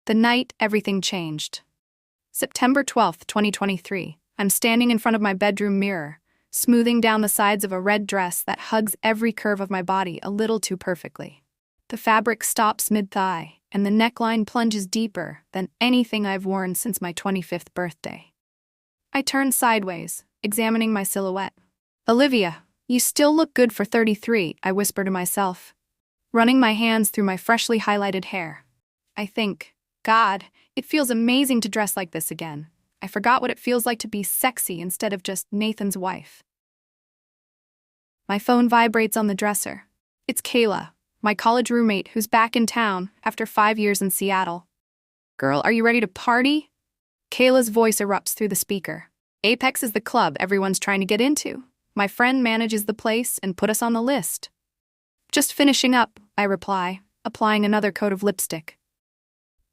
The night everything changed. September 12th, 2023. I'm standing in front of my bedroom mirror, smoothing down the sides of a red dress that hugs every curve of my body a little too perfectly. The fabric stops mid-thigh, and the neckline plunges deeper than anything I've worn since my 25th birthday. I turn sideways, examining my silhouette. "Olivia, you still look good for 33, I whisper to myself, running my hands through my freshly highlighted hair. I think, God, it feels amazing to dress like this again. I forgot what it feels like to be sexy instead of just Nathan's wife. My phone vibrates on the dresser. It's Kayla, my college roommate who's back in town after 5 years in Seattle. "Girl, are you ready to party?" Kayla's voice erupts through the speaker. "Apex is the club everyone's trying to get into. My friend manages the place and put us on the list." "Just finishing up," I reply, applying another coat of lipstick.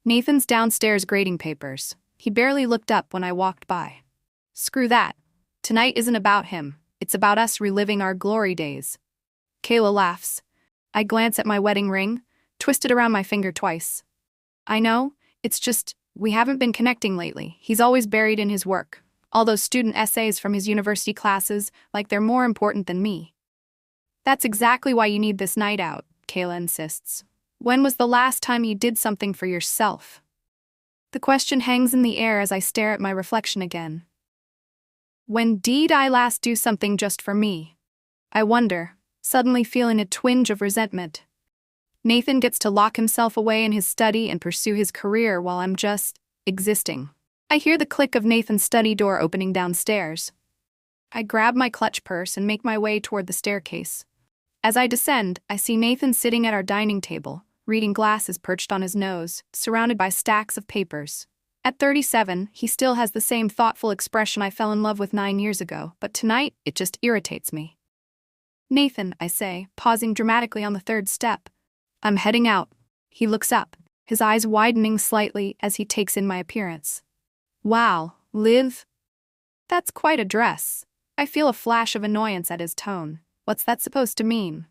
Nathan's downstairs grading papers. He barely looked up when I walked by. "Screw that. Tonight isn't about him. It's about us reliving our glory days." Kayla laughs. I glance at my wedding ring, twisted around my finger twice. "I know, it's just, we haven't been connecting lately. He's always buried in his work. All those student essays from his university classes, like they're more important than me." "That's exactly why you need this night out," Kayla insists. "When was the last time you did something for yourself?" The question hangs in the air as I stare at my reflection again. When did I last do something just for me? I wonder, suddenly feeling a twinge of resentment. Nathan gets to lock himself away in his study and pursue his career while I'm just existing. I hear the click of Nathan's study door opening downstairs. I grab my clutch purse and make my way toward the staircase. As I descend, I see Nathan sitting at our dining table, reading glasses perched on his nose, surrounded by stacks of papers. At 37, he still has the same thoughtful expression I fell in love with 9 years ago, but tonight, it just irritates me. "Nathan," I say, pausing dramatically on the third step. "I'm heading out." He looks up, his eyes widening slightly as he takes in my appearance. "Wow, Liv? That's quite a dress." I feel a flash of annoyance at his tone. What's that supposed to mean?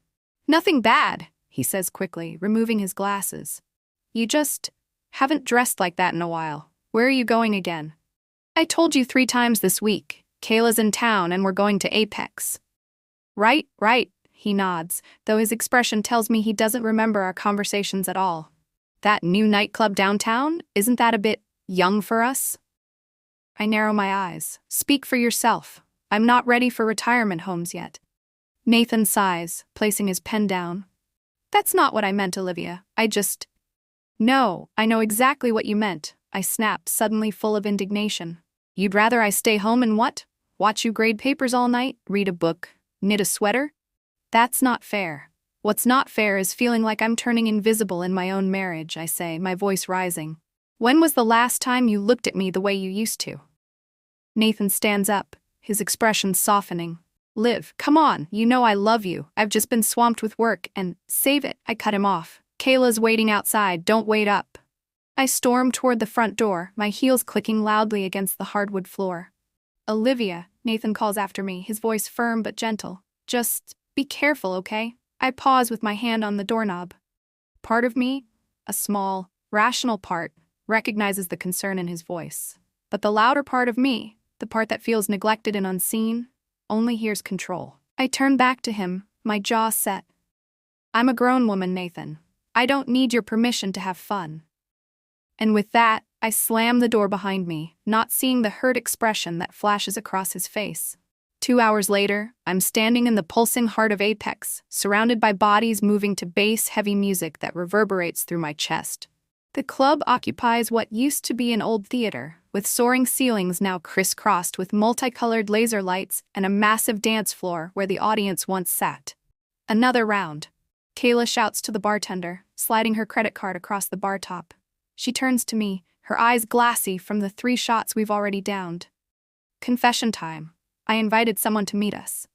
"Nothing bad," he says quickly, removing his glasses. "You just haven't dressed like that in a while. Where are you going again?" "I told you 3 times this week. Kayla's in town and we're going to Apex." Right, he nods, though his expression tells me he doesn't remember our conversations at all. "That new nightclub downtown? Isn't that a bit young for us?" I narrow my eyes. "Speak for yourself. I'm not ready for retirement homes yet." Nathan sighs, placing his pen down. "That's not what I meant, Olivia. No, I know exactly what you meant," I snap, suddenly full of indignation. "You'd rather I stay home and what? Watch you grade papers all night, read a book, knit a sweater? That's not fair. What's not fair is feeling like I'm turning invisible in my own marriage," I say, my voice rising. "When was the last time you looked at me the way you used to?" Nathan stands up, his expression softening. "Liv, come on, you know I love you. I've just been swamped with work and save it," I cut him off. "Kayla's waiting outside, don't wait up." I storm toward the front door, my heels clicking loudly against the hardwood floor. "Olivia," Nathan calls after me, his voice firm but gentle. "Just be careful, okay?" I pause with my hand on the doorknob. Part of me, a small, rational part, recognizes the concern in his voice. But the louder part of me, the part that feels neglected and unseen, only hears control. I turn back to him, my jaw set. "I'm a grown woman, Nathan. I don't need your permission to have fun." And with that, I slam the door behind me, not seeing the hurt expression that flashes across his face. 2 hours later, I'm standing in the pulsing heart of Apex, surrounded by bodies moving to bass-heavy music that reverberates through my chest. The club occupies what used to be an old theater, with soaring ceilings now crisscrossed with multicolored laser lights and a massive dance floor where the audience once sat. "Another round," Kayla shouts to the bartender, sliding her credit card across the bar top. She turns to me, her eyes glassy from the 3 shots we've already downed. "Confession time. I invited someone to meet us."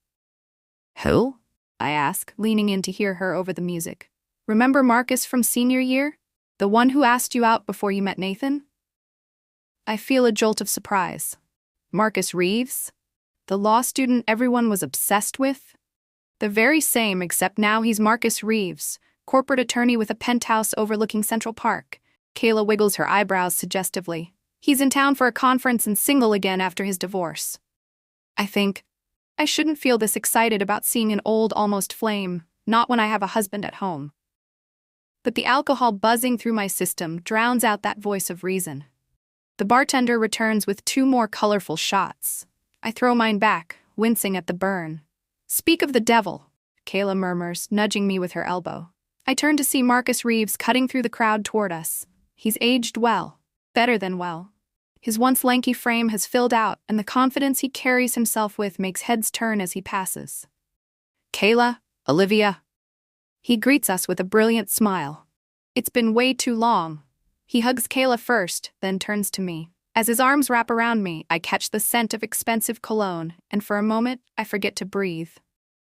"Who?" I ask, leaning in to hear her over the music. "Remember Marcus from senior year? The one who asked you out before you met Nathan?" I feel a jolt of surprise. Marcus Reeves? The law student everyone was obsessed with? The very same, except now he's Marcus Reeves, corporate attorney with a penthouse overlooking Central Park. Kayla wiggles her eyebrows suggestively. He's in town for a conference and single again after his divorce. I think, I shouldn't feel this excited about seeing an old almost flame, not when I have a husband at home. But the alcohol buzzing through my system drowns out that voice of reason. The bartender returns with 2 more colorful shots. I throw mine back, wincing at the burn. Speak of the devil, Kayla murmurs, nudging me with her elbow. I turn to see Marcus Reeves cutting through the crowd toward us. He's aged well, better than well. His once lanky frame has filled out, and the confidence he carries himself with makes heads turn as he passes. Kayla, Olivia. He greets us with a brilliant smile. It's been way too long. He hugs Kayla first, then turns to me. As his arms wrap around me, I catch the scent of expensive cologne, and for a moment, I forget to breathe.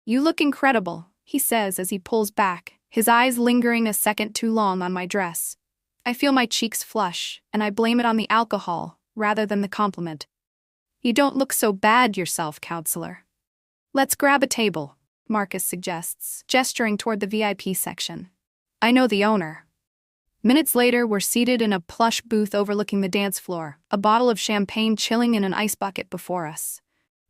You look incredible, he says as he pulls back, his eyes lingering a second too long on my dress. I feel my cheeks flush, and I blame it on the alcohol, rather than the compliment. You don't look so bad yourself, counselor. Let's grab a table, Marcus suggests, gesturing toward the VIP section. I know the owner. Minutes later, we're seated in a plush booth overlooking the dance floor, a bottle of champagne chilling in an ice bucket before us.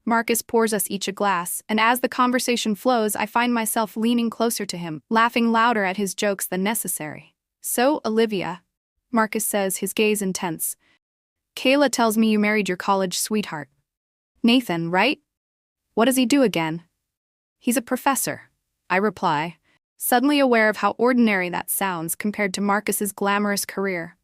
Marcus pours us each a glass, and as the conversation flows, I find myself leaning closer to him, laughing louder at his jokes than necessary. So, Olivia, Marcus says, his gaze intense. Kayla tells me you married your college sweetheart. Nathan, right? What does he do again? He's a professor, I reply, suddenly aware of how ordinary that sounds compared to Marcus's glamorous career.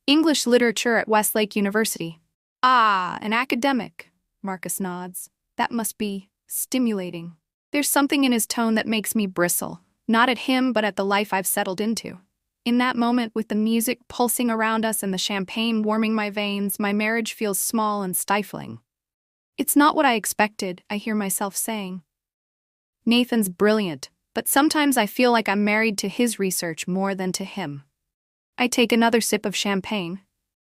English literature at Westlake University. Ah, an academic, Marcus nods. That must be stimulating. There's something in his tone that makes me bristle, not at him but at the life I've settled into. In that moment, with the music pulsing around us and the champagne warming my veins, my marriage feels small and stifling. It's not what I expected, I hear myself saying. Nathan's brilliant, but sometimes I feel like I'm married to his research more than to him. I take another sip of champagne.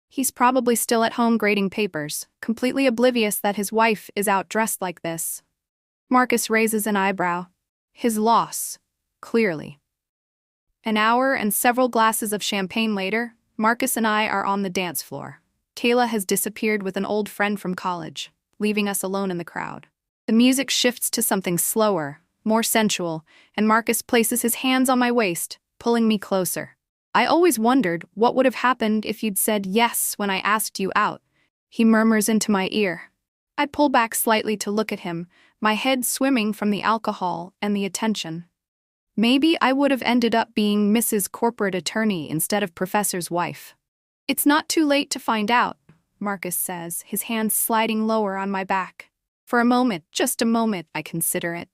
He's probably still at home grading papers, completely oblivious that his wife is out dressed like this. Marcus raises an eyebrow. His loss, clearly. An hour and several glasses of champagne later, Marcus and I are on the dance floor. Kayla has disappeared with an old friend from college, leaving us alone in the crowd. The music shifts to something slower, more sensual, and Marcus places his hands on my waist, pulling me closer. I always wondered what would have happened if you'd said yes when I asked you out, he murmurs into my ear. I pull back slightly to look at him, my head swimming from the alcohol and the attention. Maybe I would have ended up being Mrs. Corporate Attorney instead of Professor's wife. It's not too late to find out, Marcus says, his hands sliding lower on my back. For a moment, just a moment, I consider it.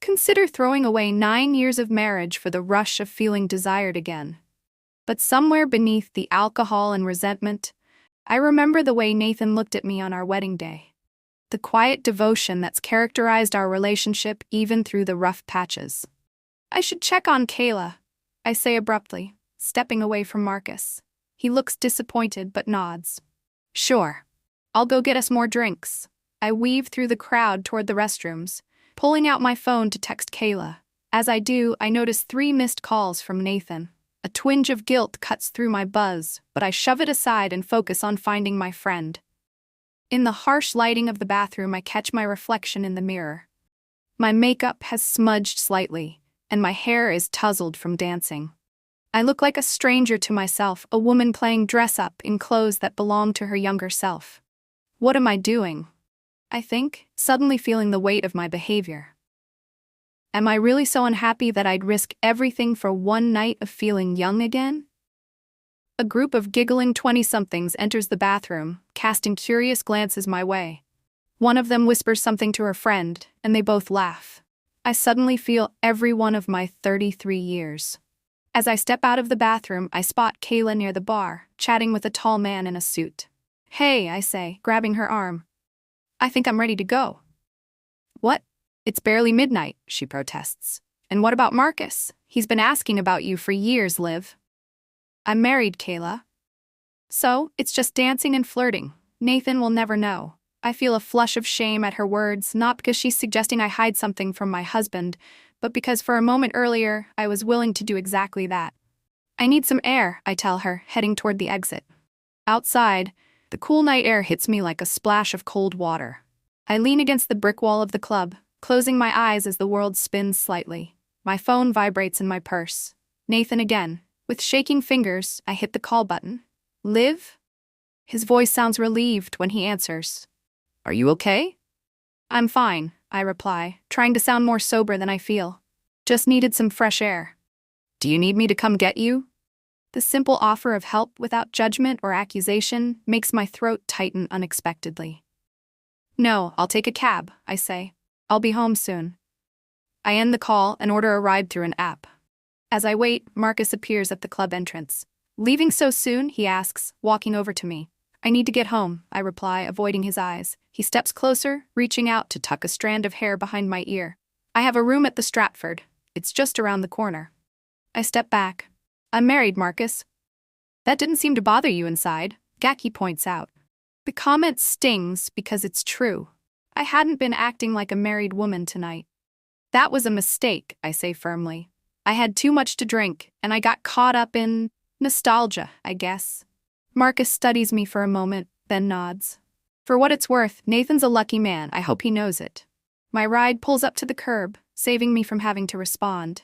Consider throwing away 9 years of marriage for the rush of feeling desired again. But somewhere beneath the alcohol and resentment, I remember the way Nathan looked at me on our wedding day. The quiet devotion that's characterized our relationship even through the rough patches. I should check on Kayla, I say abruptly, stepping away from Marcus. He looks disappointed but nods. Sure. I'll go get us more drinks. I weave through the crowd toward the restrooms, pulling out my phone to text Kayla. As I do, I notice 3 missed calls from Nathan. A twinge of guilt cuts through my buzz, but I shove it aside and focus on finding my friend. In the harsh lighting of the bathroom, I catch my reflection in the mirror. My makeup has smudged slightly, and my hair is tousled from dancing. I look like a stranger to myself, a woman playing dress-up in clothes that belong to her younger self. What am I doing? I think, suddenly feeling the weight of my behavior. Am I really so unhappy that I'd risk everything for one night of feeling young again? A group of giggling 20-somethings enters the bathroom, casting curious glances my way. One of them whispers something to her friend, and they both laugh. I suddenly feel every one of my 33 years. As I step out of the bathroom, I spot Kayla near the bar, chatting with a tall man in a suit. Hey, I say, grabbing her arm. I think I'm ready to go. What? It's barely midnight, she protests. And what about Marcus? He's been asking about you for years, Liv. I'm married, Kayla. So, it's just dancing and flirting. Nathan will never know. I feel a flush of shame at her words, not because she's suggesting I hide something from my husband, but because for a moment earlier, I was willing to do exactly that. I need some air, I tell her, heading toward the exit. Outside, the cool night air hits me like a splash of cold water. I lean against the brick wall of the club, closing my eyes as the world spins slightly. My phone vibrates in my purse. Nathan again. With shaking fingers, I hit the call button. Liv? His voice sounds relieved when he answers. Are you okay? I'm fine, I reply, trying to sound more sober than I feel. Just needed some fresh air. Do you need me to come get you? The simple offer of help without judgment or accusation makes my throat tighten unexpectedly. No, I'll take a cab, I say. I'll be home soon. I end the call and order a ride through an app. As I wait, Marcus appears at the club entrance. Leaving so soon, he asks, walking over to me. I need to get home, I reply, avoiding his eyes. He steps closer, reaching out to tuck a strand of hair behind my ear. I have a room at the Stratford. It's just around the corner. I step back. I'm married, Marcus. That didn't seem to bother you inside, Gaki points out. The comment stings because it's true. I hadn't been acting like a married woman tonight. That was a mistake, I say firmly. I had too much to drink, and I got caught up in nostalgia, I guess. Marcus studies me for a moment, then nods. For what it's worth, Nathan's a lucky man. I hope he knows it. My ride pulls up to the curb, saving me from having to respond.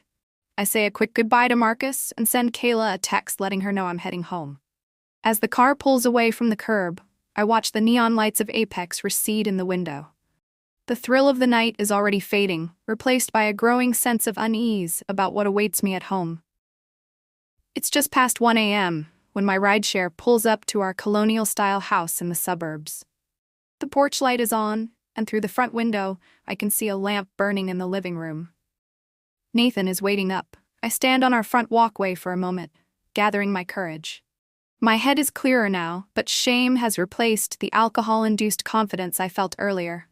I say a quick goodbye to Marcus and send Kayla a text letting her know I'm heading home. As the car pulls away from the curb, I watch the neon lights of Apex recede in the window. The thrill of the night is already fading, replaced by a growing sense of unease about what awaits me at home. It's just past 1 a.m. when my rideshare pulls up to our colonial-style house in the suburbs. The porch light is on, and through the front window, I can see a lamp burning in the living room. Nathan is waiting up. I stand on our front walkway for a moment, gathering my courage. My head is clearer now, but shame has replaced the alcohol-induced confidence I felt earlier.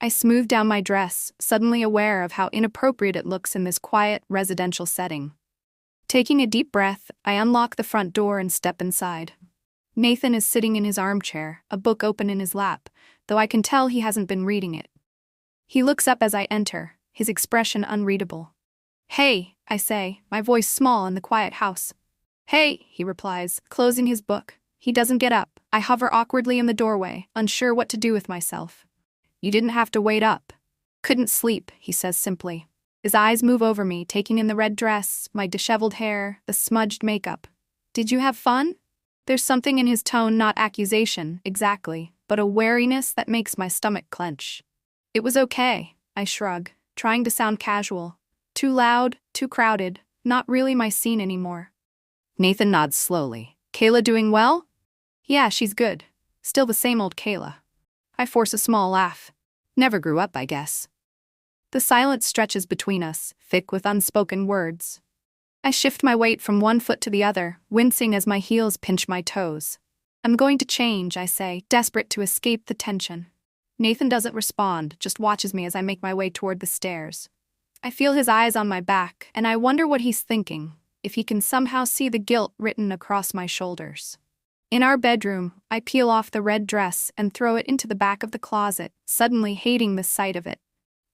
I smooth down my dress, suddenly aware of how inappropriate it looks in this quiet, residential setting. Taking a deep breath, I unlock the front door and step inside. Nathan is sitting in his armchair, a book open in his lap, though I can tell he hasn't been reading it. He looks up as I enter, his expression unreadable. Hey, I say, my voice small in the quiet house. Hey, he replies, closing his book. He doesn't get up. I hover awkwardly in the doorway, unsure what to do with myself. You didn't have to wait up. Couldn't sleep, he says simply. His eyes move over me, taking in the red dress, my disheveled hair, the smudged makeup. Did you have fun? There's something in his tone, not accusation, exactly, but a wariness that makes my stomach clench. It was okay, I shrug, trying to sound casual. Too loud, too crowded, not really my scene anymore. Nathan nods slowly. Kayla doing well? Yeah, she's good. Still the same old Kayla. I force a small laugh. Never grew up, I guess. The silence stretches between us, thick with unspoken words. I shift my weight from one foot to the other, wincing as my heels pinch my toes. I'm going to change, I say, desperate to escape the tension. Nathan doesn't respond, just watches me as I make my way toward the stairs. I feel his eyes on my back, and I wonder what he's thinking, if he can somehow see the guilt written across my shoulders. In our bedroom, I peel off the red dress and throw it into the back of the closet, suddenly hating the sight of it.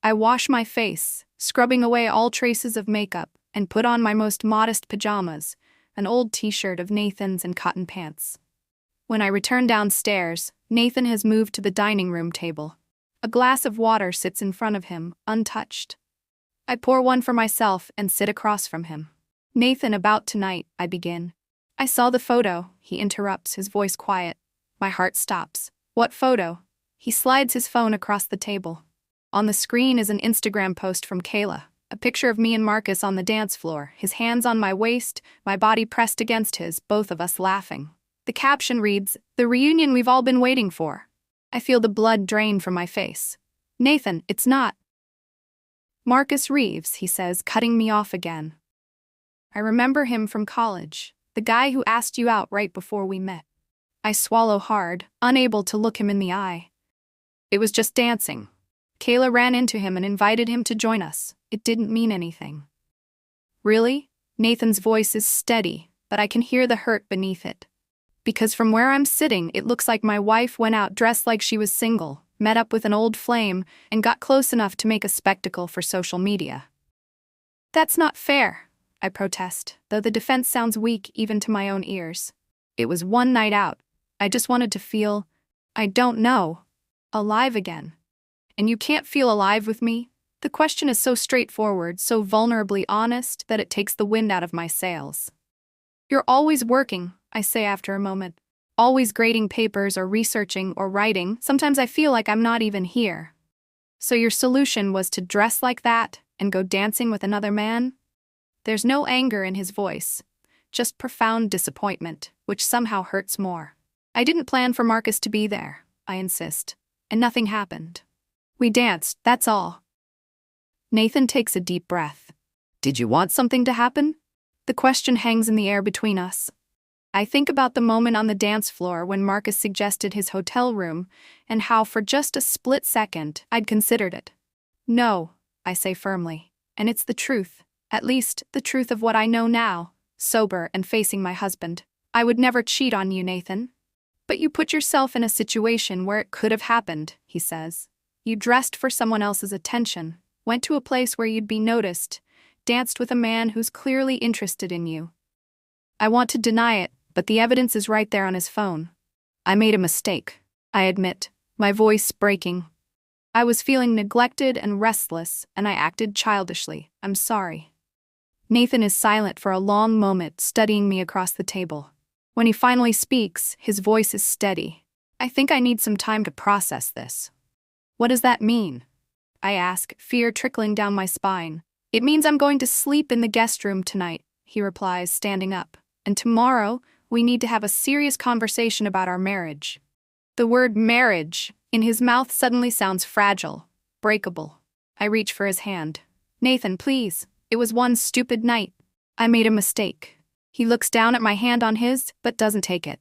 I wash my face, scrubbing away all traces of makeup, and put on my most modest pajamas, an old t-shirt of Nathan's and cotton pants. When I return downstairs, Nathan has moved to the dining room table. A glass of water sits in front of him, untouched. I pour one for myself and sit across from him. Nathan, about tonight, I begin. I saw the photo, he interrupts, his voice quiet. My heart stops. What photo? He slides his phone across the table. On the screen is an Instagram post from Kayla, a picture of me and Marcus on the dance floor, his hands on my waist, my body pressed against his, both of us laughing. The caption reads, "The reunion we've all been waiting for." I feel the blood drain from my face. Nathan, it's not. Marcus Reeves, he says, cutting me off again. I remember him from college, the guy who asked you out right before we met. I swallow hard, unable to look him in the eye. It was just dancing. Kayla ran into him and invited him to join us. It didn't mean anything. Really? Nathan's voice is steady, but I can hear the hurt beneath it. Because from where I'm sitting, it looks like my wife went out dressed like she was single, met up with an old flame, and got close enough to make a spectacle for social media. That's not fair, I protest, though the defense sounds weak even to my own ears. It was one night out. I just wanted to feel, I don't know, alive again. And you can't feel alive with me? The question is so straightforward, so vulnerably honest, that it takes the wind out of my sails. You're always working, I say after a moment. Always grading papers or researching or writing. Sometimes I feel like I'm not even here. So your solution was to dress like that and go dancing with another man? There's no anger in his voice, just profound disappointment, which somehow hurts more. I didn't plan for Marcus to be there, I insist, and nothing happened. We danced, that's all. Nathan takes a deep breath. Did you want something to happen? The question hangs in the air between us. I think about the moment on the dance floor when Marcus suggested his hotel room and how for just a split second I'd considered it. No, I say firmly, and it's the truth, at least the truth of what I know now, sober and facing my husband. I would never cheat on you, Nathan. But you put yourself in a situation where it could have happened, he says. You dressed for someone else's attention, went to a place where you'd be noticed, danced with a man who's clearly interested in you. I want to deny it, but the evidence is right there on his phone. I made a mistake, I admit, my voice breaking. I was feeling neglected and restless, and I acted childishly. I'm sorry. Nathan is silent for a long moment, studying me across the table. When he finally speaks, his voice is steady. I think I need some time to process this. What does that mean? I ask, fear trickling down my spine. It means I'm going to sleep in the guest room tonight, he replies, standing up. And tomorrow, we need to have a serious conversation about our marriage. The word marriage in his mouth suddenly sounds fragile, breakable. I reach for his hand. Nathan, please. It was one stupid night. I made a mistake. He looks down at my hand on his, but doesn't take it.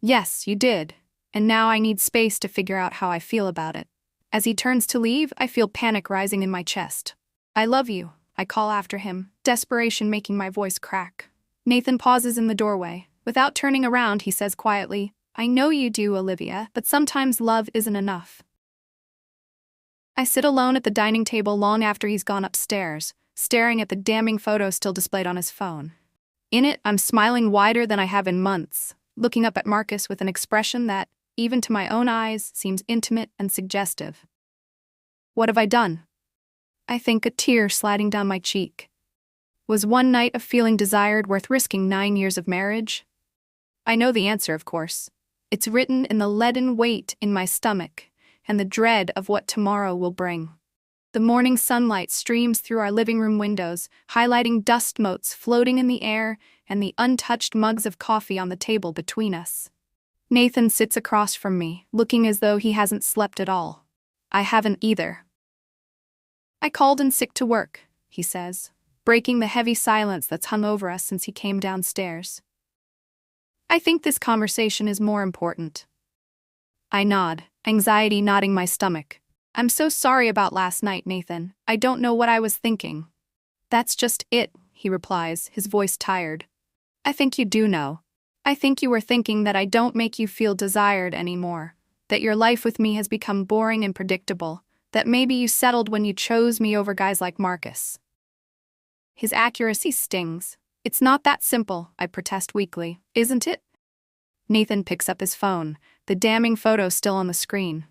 Yes, you did. And now I need space to figure out how I feel about it. As he turns to leave, I feel panic rising in my chest. I love you, I call after him, desperation making my voice crack. Nathan pauses in the doorway. Without turning around, he says quietly, I know you do, Olivia, but sometimes love isn't enough. I sit alone at the dining table long after he's gone upstairs, staring at the damning photo still displayed on his phone. In it, I'm smiling wider than I have in months, looking up at Marcus with an expression that, even to my own eyes, seems intimate and suggestive. What have I done? I think, a tear sliding down my cheek. Was one night of feeling desired worth risking 9 years of marriage? I know the answer, of course. It's written in the leaden weight in my stomach and the dread of what tomorrow will bring. The morning sunlight streams through our living room windows, highlighting dust motes floating in the air and the untouched mugs of coffee on the table between us. Nathan sits across from me, looking as though he hasn't slept at all. I haven't either. I called in sick to work, he says, breaking the heavy silence that's hung over us since he came downstairs. I think this conversation is more important. I nod, anxiety knotting my stomach. I'm so sorry about last night, Nathan. I don't know what I was thinking. That's just it, he replies, his voice tired. I think you do know. I think you were thinking that I don't make you feel desired anymore, that your life with me has become boring and predictable, that maybe you settled when you chose me over guys like Marcus. His accuracy stings. It's not that simple, I protest weakly, isn't it? Nathan picks up his phone, the damning photo still on the screen.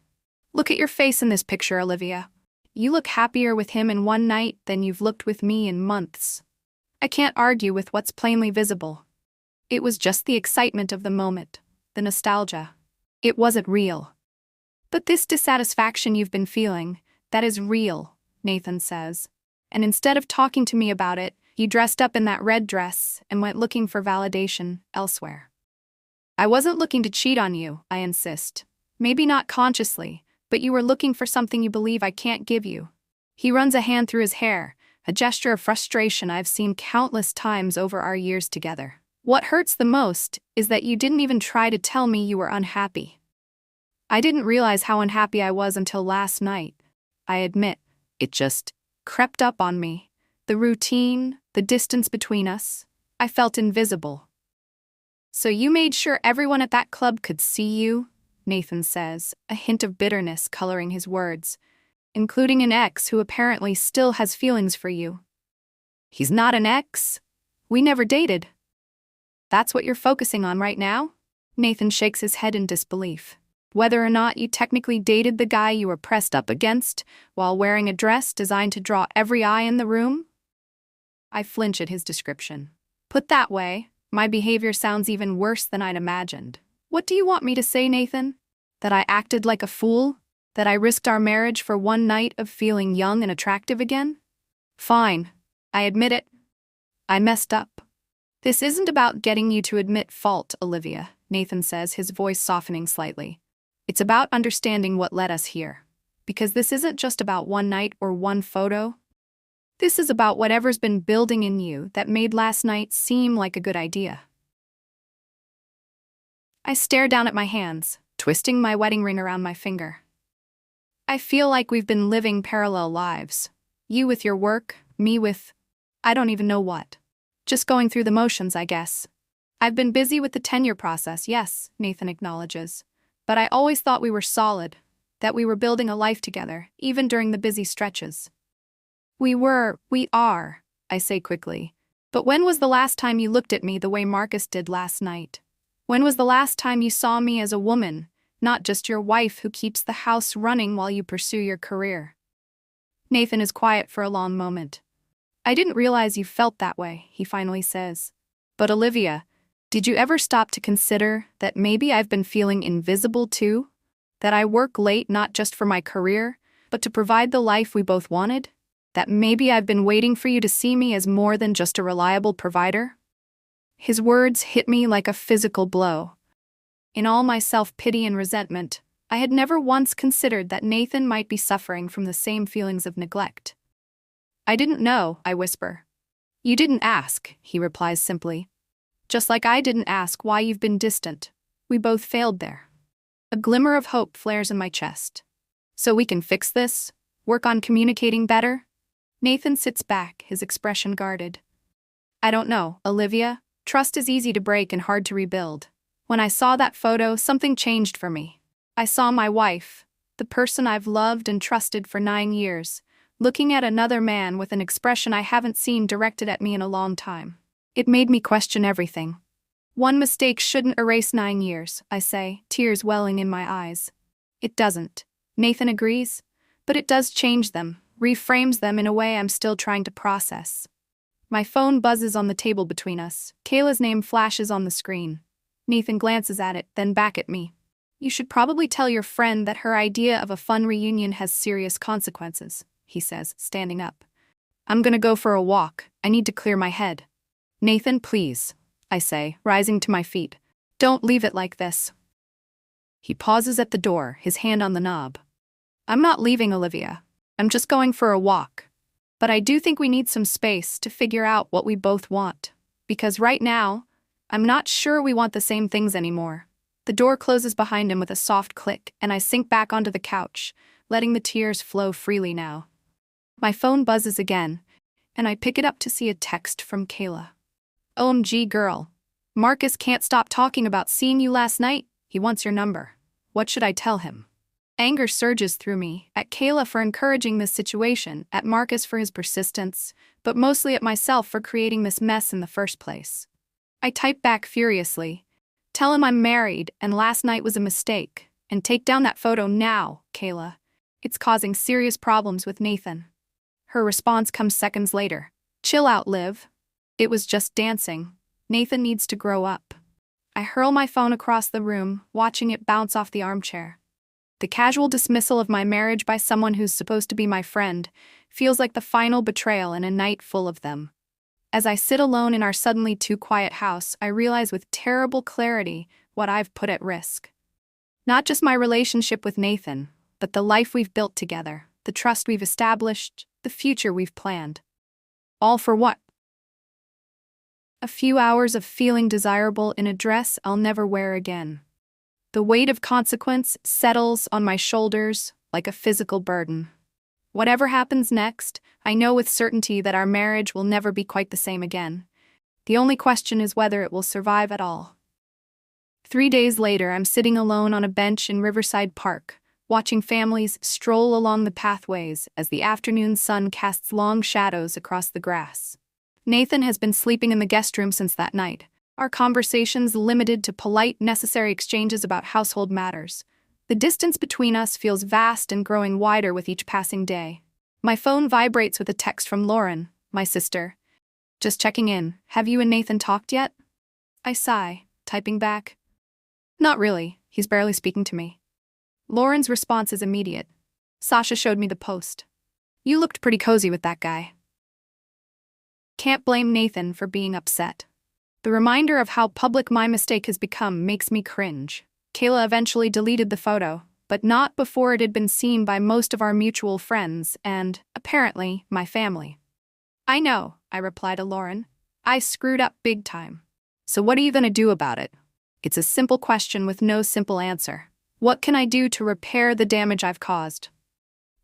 Look at your face in this picture, Olivia. You look happier with him in one night than you've looked with me in months. I can't argue with what's plainly visible. It was just the excitement of the moment, the nostalgia. It wasn't real. But this dissatisfaction you've been feeling, that is real, Nathan says. And instead of talking to me about it, you dressed up in that red dress and went looking for validation elsewhere. I wasn't looking to cheat on you, I insist. Maybe not consciously, but you were looking for something you believe I can't give you. He runs a hand through his hair, a gesture of frustration I've seen countless times over our years together. What hurts the most is that you didn't even try to tell me you were unhappy. I didn't realize how unhappy I was until last night. I admit, it just crept up on me. The routine, the distance between us. I felt invisible. So you made sure everyone at that club could see you? Nathan says, a hint of bitterness coloring his words, including an ex who apparently still has feelings for you. He's not an ex, We never dated. That's what you're focusing on right now? Nathan shakes his head in disbelief. Whether or not you technically dated the guy you were pressed up against while wearing a dress designed to draw every eye in the room? I flinch at his description. Put that way, my behavior sounds even worse than I'd imagined. What do you want me to say, Nathan? That I acted like a fool? That I risked our marriage for one night of feeling young and attractive again? Fine. I admit it. I messed up. This isn't about getting you to admit fault, Olivia, Nathan says, his voice softening slightly. It's about understanding what led us here. Because this isn't just about one night or one photo. This is about whatever's been building in you that made last night seem like a good idea. I stare down at my hands, twisting my wedding ring around my finger. I feel like we've been living parallel lives. You with your work, me with, I don't even know what. Just going through the motions, I guess. I've been busy with the tenure process, yes, Nathan acknowledges. But I always thought we were solid, that we were building a life together, even during the busy stretches. We are, I say quickly. But when was the last time you looked at me the way Marcus did last night? When was the last time you saw me as a woman, not just your wife who keeps the house running while you pursue your career? Nathan is quiet for a long moment. I didn't realize you felt that way, he finally says. But Olivia, did you ever stop to consider that maybe I've been feeling invisible too? That I work late not just for my career, but to provide the life we both wanted? That maybe I've been waiting for you to see me as more than just a reliable provider? His words hit me like a physical blow. In all my self-pity and resentment, I had never once considered that Nathan might be suffering from the same feelings of neglect. I didn't know, I whisper. You didn't ask, he replies simply. Just like I didn't ask why you've been distant. We both failed there. A glimmer of hope flares in my chest. So we can fix this? Work on communicating better? Nathan sits back, his expression guarded. I don't know, Olivia. Trust is easy to break and hard to rebuild. When I saw that photo, something changed for me. I saw my wife, the person I've loved and trusted for 9 years, looking at another man with an expression I haven't seen directed at me in a long time. It made me question everything. One mistake shouldn't erase 9 years, I say, tears welling in my eyes. It doesn't. Nathan agrees. But it does change them, reframes them in a way I'm still trying to process. My phone buzzes on the table between us. Kayla's name flashes on the screen. Nathan glances at it, then back at me. You should probably tell your friend that her idea of a fun reunion has serious consequences, he says, standing up. I'm gonna go for a walk. I need to clear my head. Nathan, please, I say, rising to my feet. Don't leave it like this. He pauses at the door, his hand on the knob. I'm not leaving, Olivia. I'm just going for a walk. But I do think we need some space to figure out what we both want. Because right now, I'm not sure we want the same things anymore. The door closes behind him with a soft click, and I sink back onto the couch, letting the tears flow freely now. My phone buzzes again, and I pick it up to see a text from Kayla. OMG girl. Marcus can't stop talking about seeing you last night. He wants your number. What should I tell him? Anger surges through me, at Kayla for encouraging this situation, at Marcus for his persistence, but mostly at myself for creating this mess in the first place. I type back furiously. Tell him I'm married and last night was a mistake, and take down that photo now, Kayla. It's causing serious problems with Nathan. Her response comes seconds later. Chill out, Liv. It was just dancing. Nathan needs to grow up. I hurl my phone across the room, watching it bounce off the armchair. The casual dismissal of my marriage by someone who's supposed to be my friend feels like the final betrayal in a night full of them. As I sit alone in our suddenly too quiet house, I realize with terrible clarity what I've put at risk. Not just my relationship with Nathan, but the life we've built together, the trust we've established, the future we've planned. All for what? A few hours of feeling desirable in a dress I'll never wear again. The weight of consequence settles on my shoulders like a physical burden. Whatever happens next, I know with certainty that our marriage will never be quite the same again. The only question is whether it will survive at all. 3 days later, I'm sitting alone on a bench in Riverside Park, watching families stroll along the pathways as the afternoon sun casts long shadows across the grass. Nathan has been sleeping in the guest room since that night. Our conversations limited to polite, necessary exchanges about household matters. The distance between us feels vast and growing wider with each passing day. My phone vibrates with a text from Lauren, my sister. Just checking in. Have you and Nathan talked yet? I sigh, typing back. Not really. He's barely speaking to me. Lauren's response is immediate. Sasha showed me the post. You looked pretty cozy with that guy. Can't blame Nathan for being upset. The reminder of how public my mistake has become makes me cringe. Kayla eventually deleted the photo, but not before it had been seen by most of our mutual friends and, apparently, my family. I know, I reply to Lauren. I screwed up big time. So what are you going to do about it? It's a simple question with no simple answer. What can I do to repair the damage I've caused?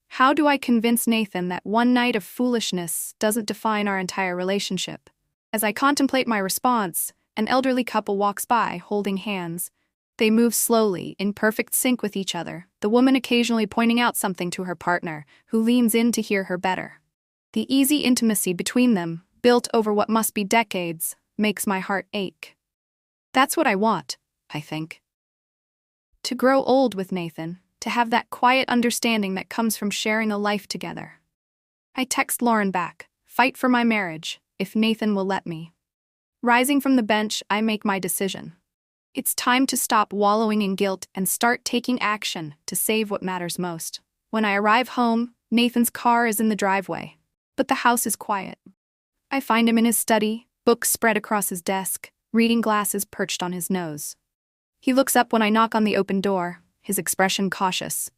How do I convince Nathan that one night of foolishness doesn't define our entire relationship? As I contemplate my response, an elderly couple walks by, holding hands. They move slowly, in perfect sync with each other, the woman occasionally pointing out something to her partner, who leans in to hear her better. The easy intimacy between them, built over what must be decades, makes my heart ache. That's what I want, I think. To grow old with Nathan, to have that quiet understanding that comes from sharing a life together. I text Lauren back, fight for my marriage, if Nathan will let me. Rising from the bench, I make my decision. It's time to stop wallowing in guilt and start taking action to save what matters most. When I arrive home, Nathan's car is in the driveway, but the house is quiet. I find him in his study, books spread across his desk, reading glasses perched on his nose. He looks up when I knock on the open door, his expression cautious.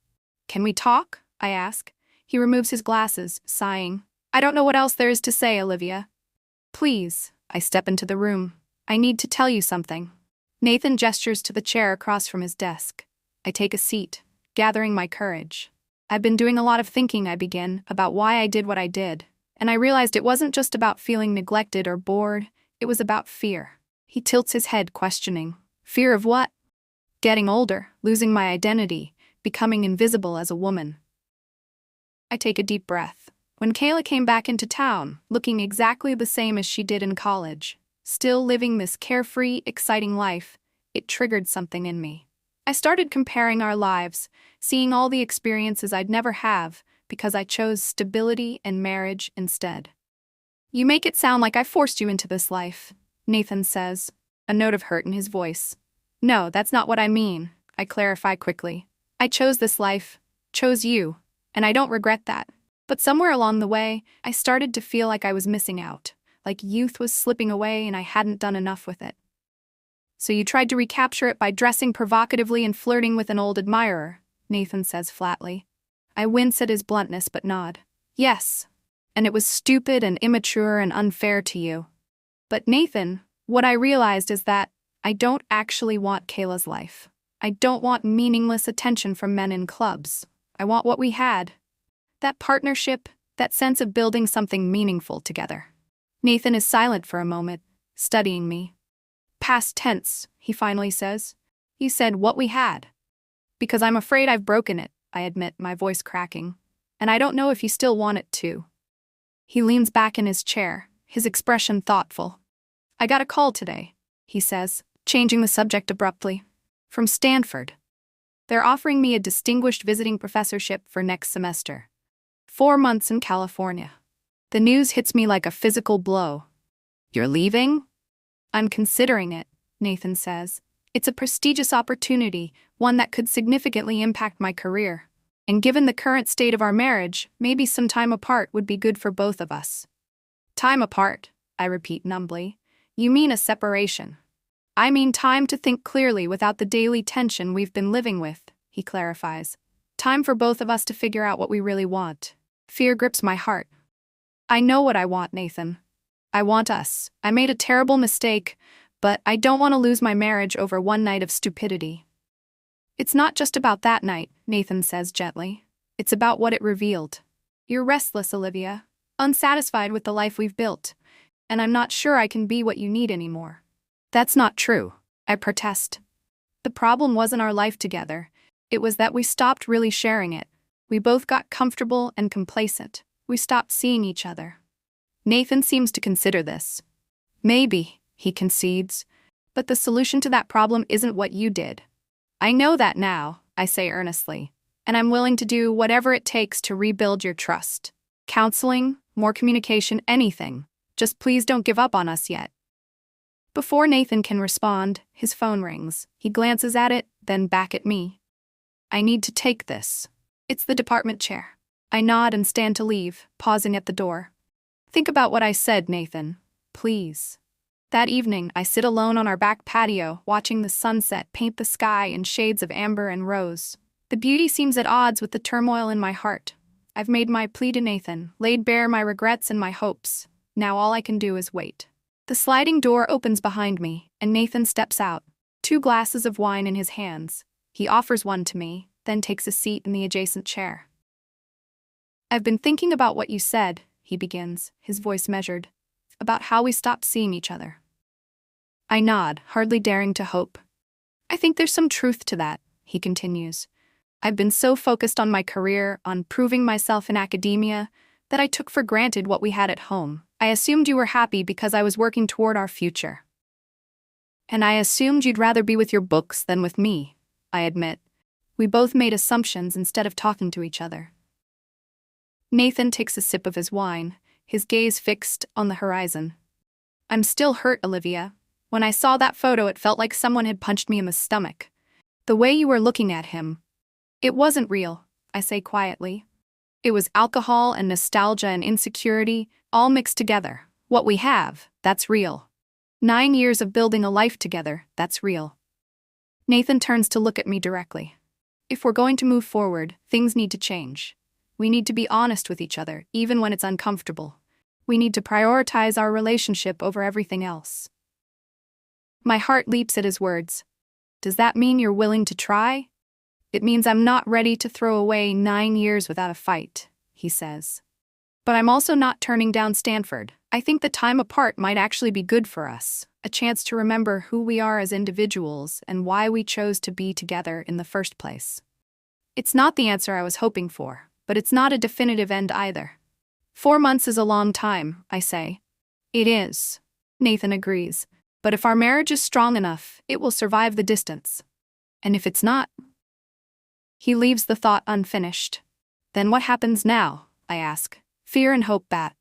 Can we talk? I ask. He removes his glasses, sighing. I don't know what else there is to say, Olivia. Please, I step into the room. I need to tell you something. Nathan gestures to the chair across from his desk. I take a seat, gathering my courage. I've been doing a lot of thinking, I begin, about why I did what I did. And I realized it wasn't just about feeling neglected or bored, it was about fear. He tilts his head, questioning. Fear of what? Getting older, losing my identity, becoming invisible as a woman. I take a deep breath. When Kayla came back into town, looking exactly the same as she did in college, still living this carefree, exciting life, it triggered something in me. I started comparing our lives, seeing all the experiences I'd never have because I chose stability and marriage instead. You make it sound like I forced you into this life, Nathan says, a note of hurt in his voice. No, that's not what I mean, I clarify quickly. I chose this life, chose you, and I don't regret that. But somewhere along the way, I started to feel like I was missing out, like youth was slipping away and I hadn't done enough with it. So you tried to recapture it by dressing provocatively and flirting with an old admirer, Nathan says flatly. I wince at his bluntness but nod. Yes, and it was stupid and immature and unfair to you. But Nathan, what I realized is that I don't actually want Kayla's life. I don't want meaningless attention from men in clubs. I want what we had. That partnership, that sense of building something meaningful together. Nathan is silent for a moment, studying me. Past tense, he finally says. He said what we had. Because I'm afraid I've broken it, I admit, my voice cracking. And I don't know if you still want it to. He leans back in his chair, his expression thoughtful. I got a call today, he says, changing the subject abruptly. From Stanford. They're offering me a distinguished visiting professorship for next semester. 4 months in California. The news hits me like a physical blow. You're leaving? I'm considering it, Nathan says. It's a prestigious opportunity, one that could significantly impact my career. And given the current state of our marriage, maybe some time apart would be good for both of us. Time apart, I repeat numbly. You mean a separation. I mean time to think clearly without the daily tension we've been living with, he clarifies. Time for both of us to figure out what we really want. Fear grips my heart. I know what I want, Nathan. I want us. I made a terrible mistake, but I don't want to lose my marriage over one night of stupidity. It's not just about that night, Nathan says gently. It's about what it revealed. You're restless, Olivia, unsatisfied with the life we've built, and I'm not sure I can be what you need anymore. That's not true, I protest. The problem wasn't our life together. It was that we stopped really sharing it. We both got comfortable and complacent. We stopped seeing each other. Nathan seems to consider this. Maybe, he concedes. But the solution to that problem isn't what you did. I know that now, I say earnestly, and I'm willing to do whatever it takes to rebuild your trust. Counseling, more communication, anything. Just please don't give up on us yet. Before Nathan can respond, his phone rings. He glances at it, then back at me. I need to take this. It's the department chair. I nod and stand to leave, pausing at the door. Think about what I said, Nathan. Please. That evening, I sit alone on our back patio, watching the sunset paint the sky in shades of amber and rose. The beauty seems at odds with the turmoil in my heart. I've made my plea to Nathan, laid bare my regrets and my hopes. Now all I can do is wait. The sliding door opens behind me, and Nathan steps out, 2 glasses of wine in his hands. He offers one to me, then takes a seat in the adjacent chair. I've been thinking about what you said, he begins, his voice measured, about how we stopped seeing each other. I nod, hardly daring to hope. I think there's some truth to that, he continues. I've been so focused on my career, on proving myself in academia, that I took for granted what we had at home. I assumed you were happy because I was working toward our future. And I assumed you'd rather be with your books than with me, I admit. We both made assumptions instead of talking to each other. Nathan takes a sip of his wine, his gaze fixed on the horizon. I'm still hurt, Olivia. When I saw that photo, it felt like someone had punched me in the stomach. The way you were looking at him. It wasn't real, I say quietly. It was alcohol and nostalgia and insecurity, all mixed together. What we have, that's real. 9 years of building a life together, that's real. Nathan turns to look at me directly. If we're going to move forward, things need to change. We need to be honest with each other, even when it's uncomfortable. We need to prioritize our relationship over everything else. My heart leaps at his words. Does that mean you're willing to try? It means I'm not ready to throw away 9 years without a fight, he says. But I'm also not turning down Stanford. I think the time apart might actually be good for us, a chance to remember who we are as individuals and why we chose to be together in the first place. It's not the answer I was hoping for, but it's not a definitive end either. 4 months is a long time, I say. It is. Nathan agrees. But if our marriage is strong enough, it will survive the distance. And if it's not? He leaves the thought unfinished. Then what happens now? I ask. Fear and hope bat.